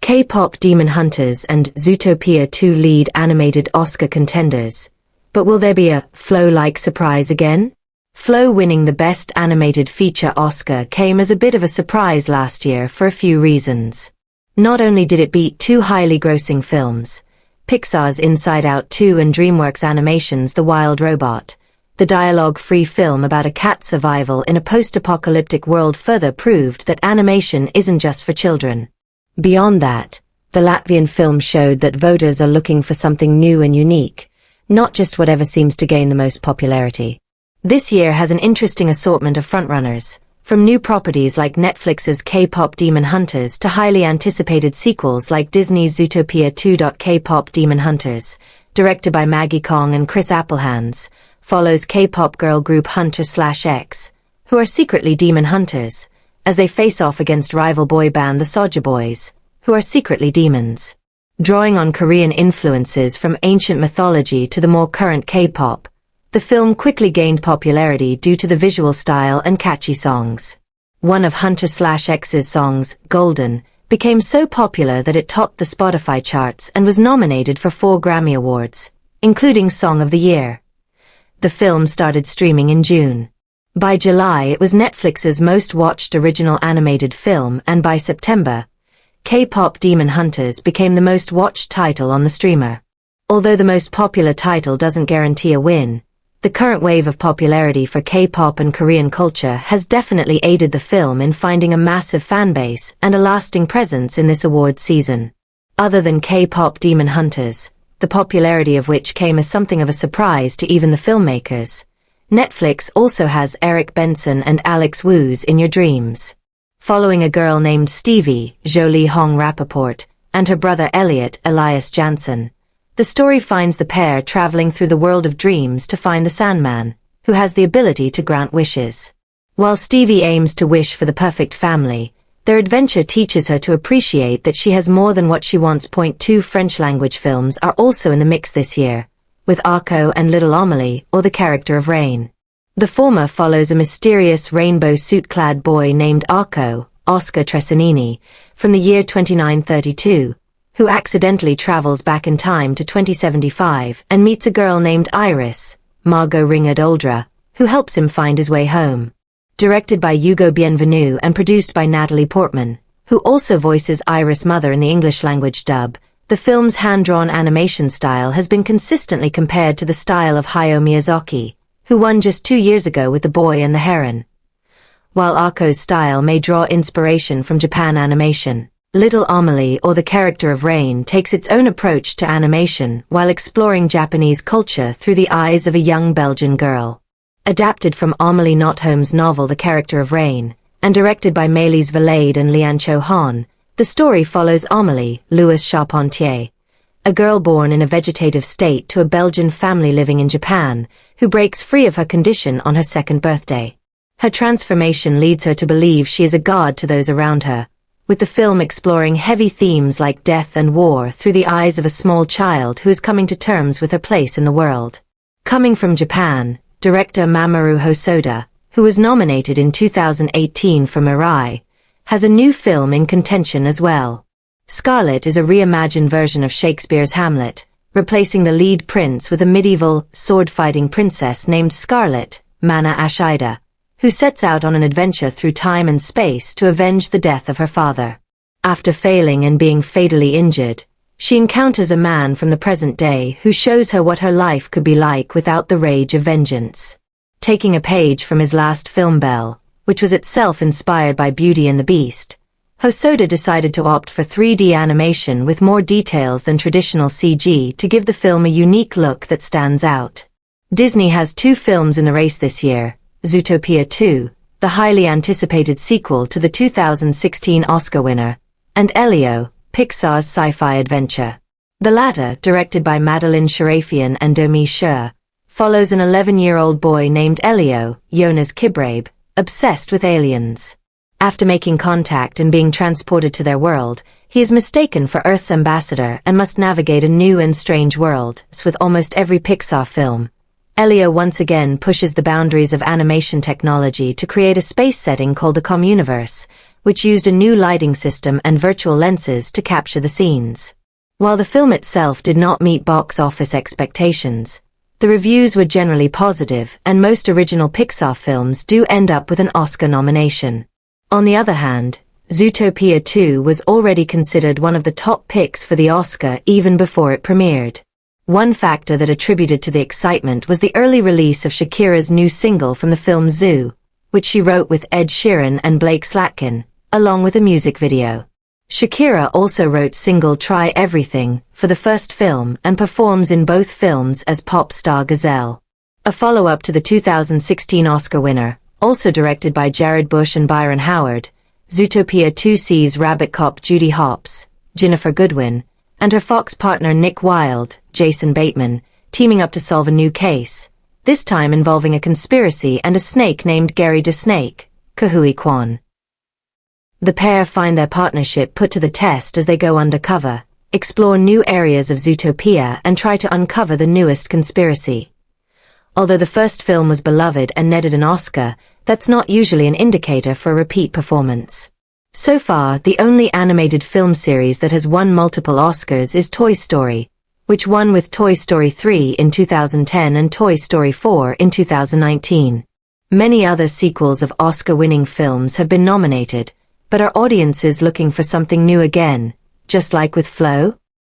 KPop Demon Hunters and Zootopia 2 lead animated Oscar contenders. But will there be a Flow-like surprise again? Flow winning the Best Animated Feature Oscar came as a bit of a surprise last year for a few reasons. Not only did it beat two highly grossing films, Pixar's Inside Out 2 and DreamWorks Animation's The Wild Robot, the dialogue-free film about a cat survival in a post-apocalyptic world further proved that animation isn't just for children. Beyond that, the Latvian film showed that voters are looking for something new and unique, not just whatever seems to gain the most popularity. This year has an interesting assortment of frontrunners, from new properties like Netflix's KPop Demon Hunters to highly anticipated sequels like Disney's Zootopia 2. KPop Demon Hunters, directed by Maggie, Kang and Chris Appelhans, follows K-pop girl group Huntr/X, who are secretly demon hunters, as they face off against rival boy band the Saja Boys, who are secretly demons. Drawing on Korean influences from ancient mythology to the more current K-pop, the film quickly gained popularity due to the visual style and catchy songs. One of Huntr/X's songs, Golden, became so popular that it topped the Spotify charts and was nominated for 4 Grammy Awards, including Song of the Year. The film started streaming in June. By July it was Netflix's most watched original animated film, and by September, K-Pop Demon Hunters became the most watched title on the streamer. Although the most popular title doesn't guarantee a win, the current wave of popularity for K-pop and Korean culture has definitely aided the film in finding a massive fanbase and a lasting presence in this award season. Other than K-Pop Demon Hunters, the popularity of which came as something of a surprise to even the filmmakers, Netflix also has Eric Benson and Alex Woo's In Your Dreams. Following a girl named Stevie, Jolie Hong Rappaport, and her brother Elliot, Elias Jansen, the story finds the pair traveling through the world of dreams to find the Sandman, who has the ability to grant wishes. While Stevie aims to wish for the perfect family, their adventure teaches her to appreciate that she has more than what she wants. 2 French-language films are also in the mix this year, with Arco and Little Amelie, or The Character of Rain. The former follows a mysterious rainbow suit-clad boy named Arco, Oscar Tresanini, from the year 2932, who accidentally travels back in time to 2075 and meets a girl named Iris, Margot Ringard-Oldra, who helps him find his way home. Directed by Hugo Bienvenu and produced by Natalie Portman, who also voices Iris' mother in the English-language dub, the film's hand-drawn animation style has been consistently compared to the style of Hayao Miyazaki, who won just 2 years ago with The Boy and the Heron. While Arco's style may draw inspiration from Japan animation, Little Amelie, or The Character of Rain, takes its own approach to animation while exploring Japanese culture through the eyes of a young Belgian girl. Adapted from Amélie Nothom's novel The Character of Rain, and directed by Maëlys Valade and Lian Cho-han, the story follows Amélie, Louis Charpentier, a girl born in a vegetative state to a Belgian family living in Japan, who breaks free of her condition on her 2nd birthday. Her transformation leads her to believe she is a god to those around her, with the film exploring heavy themes like death and war through the eyes of a small child who is coming to terms with her place in the world. Coming from Japan, director Mamoru Hosoda, who was nominated in 2018 for Mirai, has a new film in contention as well. Scarlet is a reimagined version of Shakespeare's Hamlet, replacing the lead prince with a medieval, sword-fighting princess named Scarlet, Mana Ashida, who sets out on an adventure through time and space to avenge the death of her father. After failing and being fatally injured, she encounters a man from the present day who shows her what her life could be like without the rage of vengeance. Taking a page from his last film Belle, which was itself inspired by Beauty and the Beast, Hosoda decided to opt for 3D animation with more details than traditional CG to give the film a unique look that stands out. Disney has 2 films in the race this year, Zootopia 2, the highly anticipated sequel to the 2016 Oscar winner, and Elio, Pixar's sci-fi adventure. The latter, directed by Madeline Sharafian and Domi Sher, follows an 11-year-old boy named Elio, Jonas Kibrabe, obsessed with aliens. After making contact and being transported to their world, he is mistaken for Earth's ambassador and must navigate a new and strange world. As with almost every Pixar film, Elio once again pushes the boundaries of animation technology to create a space setting called the Communiverse, which used a new lighting system and virtual lenses to capture the scenes. While the film itself did not meet box office expectations, the reviews were generally positive, and most original Pixar films do end up with an Oscar nomination. On the other hand, Zootopia 2 was already considered one of the top picks for the Oscar even before it premiered. One factor that attributed to the excitement was the early release of Shakira's new single from the film Zoo, which she wrote with Ed Sheeran and Blake Slatkin, along with a music video. Shakira also wrote single Try Everything for the first film and performs in both films as pop star Gazelle. A follow-up to the 2016 Oscar winner, also directed by Jared Bush and Byron Howard, Zootopia 2 sees Rabbit Cop Judy Hopps, Ginnifer Goodwin, and her Fox partner Nick Wilde, Jason Bateman, teaming up to solve a new case, this time involving a conspiracy and a snake named Gary the Snake, Kahui Kwan. The pair find their partnership put to the test as they go undercover, explore new areas of Zootopia and try to uncover the newest conspiracy. Although the first film was beloved and netted an Oscar, that's not usually an indicator for a repeat performance. So far, the only animated film series that has won multiple Oscars is Toy Story, which won with Toy Story 3 in 2010 and Toy Story 4 in 2019. Many other sequels of Oscar-winning films have been nominated, but are audiences looking for something new again, just like with Flow?